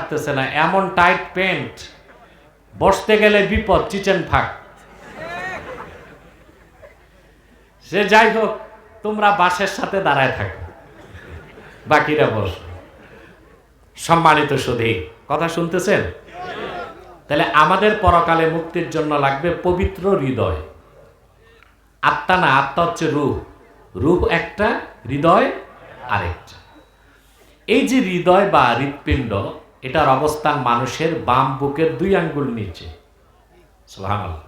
থাকতেছে না, এমন টাইট প্যান্ট, বসতে গেলে বিপদ, চিচেন ফাঁক। সে যাই হোক, তোমরা বাসের সাথে দাঁড়ায় থাকো, বাকিরা বস। সম্মানিত সুধী, কথা শুনতেছেন? তাহলে আমাদের পরকালে মুক্তির জন্য লাগবে পবিত্র হৃদয়। আত্মা না, আত্মা হচ্ছে রূহ, রূহ একটা, হৃদয় আরেকটা। এই যে হৃদয় বা হৃৎপিণ্ড, এটার অবস্থান মানুষের বাম বুকের 2 আঙ্গুল নিচে। সুবহানাল্লাহ,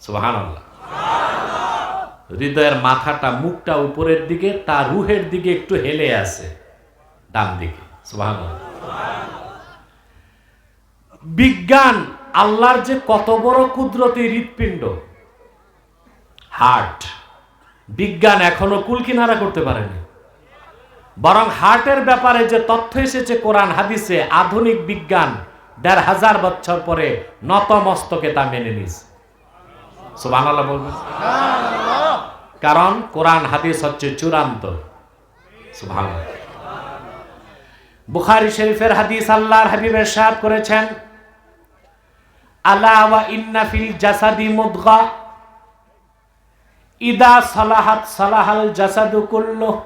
সুবহানাল্লাহ। হৃদয়ের মাথাটা, মুখটা উপরের দিকে, তার রুহের দিকে একটু হেলে আছে ডান দিকে। সুবহানাল্লাহ। বিজ্ঞান আল্লাহর যে কত বড় কুদরতি হৃৎপিণ্ড, হার্ট, বিজ্ঞান এখনো কুল কিনারা করতে পারেনি। বরং হার্টের ব্যাপারে যে তথ্য এসেছে কোরআন হাদিসে, আধুনিক বিজ্ঞান 1500 বছর পরে নতমস্তকে তা মেনে নিয়েছে। সুবহানাল্লাহ বলবেন? কারণ কোরআন হাদিস হচ্ছে চূড়ান্ত। সুবহানাল্লাহ। বুখারী শরীফের হাদিস, আল্লাহর হাবিব ইরশাদ করেছেন, আলা ওয়া ইন্না ফিল জাসাদি মুদগা ইদা সালাহাত সালাহাল জাসাদু কুল্লুহু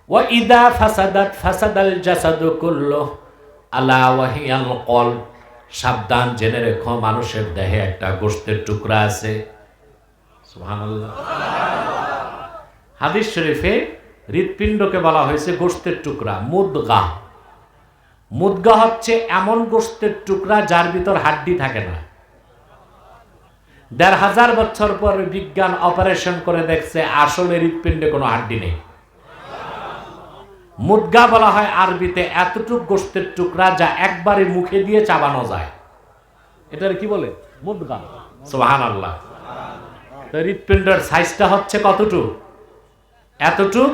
ওয়া ইদা ফাসাদাত ফাসাদাল জাসাদু কুল্লুহু আলা ওয়া হিয়াল কলব। সাবধান, জেনে রেখো, মানুষের দেহে একটা গোশতের টুকরা আছে। সুবহানাল্লাহ। হাদিস শরীফে হৃৎপিণ্ডকে বলা হয়েছে গোশতের টুকরা, মুদগা। মুদগা হচ্ছে এমন গোশতের টুকরা যার ভিতর হাড্ডি থাকে না। 1500 বছর পর বিজ্ঞান অপারেশন করে দেখছে আসলে হৃৎপিণ্ডে কোনো হাড্ডি নেই। মুদগা বলা হয় আরবিতে এতটুক গোশতের টুকরা যা একবারে মুখে দিয়ে চাবানো যায়। এটার কি বলে? মুদগা। সুবহানাল্লাহ। তো হৃৎপিণ্ডের সাইজটা হচ্ছে কতটুক? এতটুক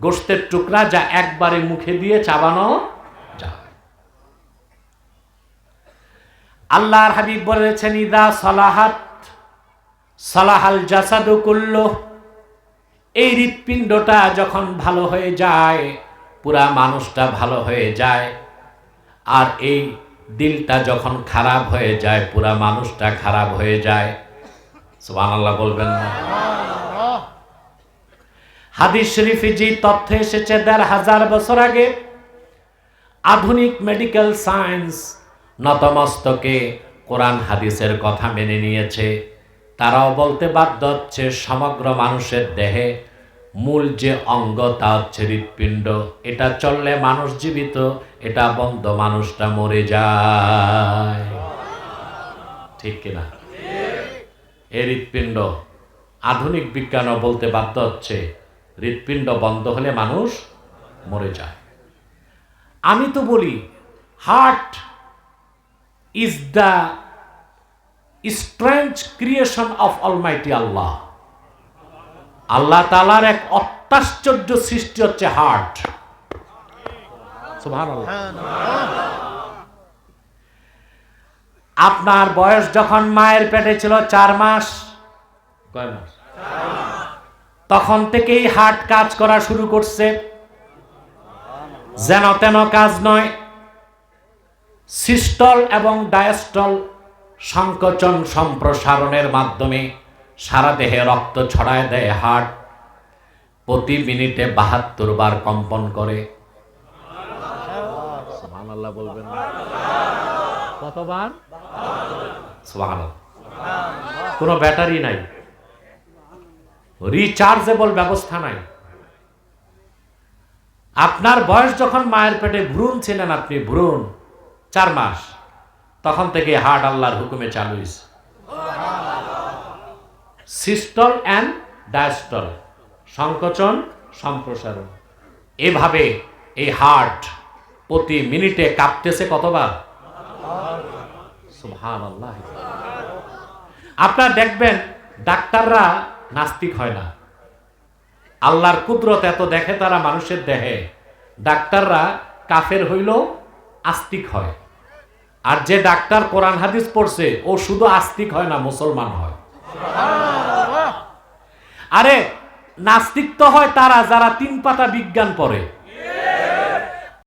গোশতের টুকরা যা একবারে মুখে দিয়ে চাবানো যায়। আল্লাহর হাবিব বলেছেন, ইদা সালাহাত সালাহাল জাসাদু কুল্লুহু। এই হৃৎপিণ্ডটা যখন ভালো হয়ে যায়, পুরা মানুষটা ভালো হয়ে যায়। আর এই দিলটা যখন খারাপ হয়ে যায়, পুরা মানুষটা খারাপ হয়ে যায়। সুবহানাল্লাহ বলবেন না? হাদিস শরীফে যে তথ্য এসেছে 1500 বছর আগে, আধুনিক মেডিকেল সায়েন্স নতমস্তকে কোরআন হাদিসের কথা মেনে নিয়েছে। তারাও বলতে বাধ্য হচ্ছে সমগ্র মানুষের দেহে মূল যে অঙ্গ তা হচ্ছে হৃৎপিণ্ড। এটা চললে মানুষ জীবিত, এটা বন্ধ মানুষটা মরে যায়। ঠিক কিনা? এই হৃৎপিণ্ড আধুনিক বিজ্ঞানও বলতে বাধ্য হচ্ছে হৃৎপিণ্ড বন্ধ হলে মানুষ মরে যায়। আমি তো বলি heart is the strange creation of almighty Allah. Allah তাআলার এক অত্যাশ্চর্য সৃষ্টি হচ্ছে হার্ট। সুবহানাল্লাহ। আপনার বয়স যখন মায়ের পেটে ছিল 4 মাস, কয় মাস? তখন থেকেই হার্ট কাজ করা শুরু করছে। যেন তেন কাজ নয়। সিস্টল এবং ডায়াস্টল সংকোচন সম্প্রসারণের মাধ্যমে সারা দেহে রক্ত ছড়ায় দেয় হার্ট। প্রতি মিনিটে 72 বার কম্পন করে। সুবহানাল্লাহ বলবেন? কতবার? সুবহানাল্লাহ। কোনো ব্যাটারি নাই, রিচার্জেবল ব্যবস্থা নাই। আপনার বয়স যখন মায়ের পেটে ভ্রূণ ছিলেন, আপনি ভ্রূণ 4 মাস, তখন থেকে হার্ট আল্লাহর হুকুমে চালু হয়েছে। সিস্টল অ্যান্ড ডায়াস্টল, সংকোচন সম্প্রসারণ। এভাবে এই হার্ট প্রতি মিনিটে কাঁপতেছে কতবার? সুবহানাল্লাহ। আপনারা দেখবেন ডাক্তাররা নাস্তিক হয় না। আল্লাহর কুদরত এত দেখে তারা মানুষের দেহে। ডাক্তাররা কাফের হইলেও আস্তিক হয়। আর যে ডাক্তার কোরআন হাদিস পড়ছে, ও শুধু আস্তিক হয় না, মুসলমান হয়। আরে নাস্তিক তো হয় তারা যারা 3 পাতা বিজ্ঞান পড়ে।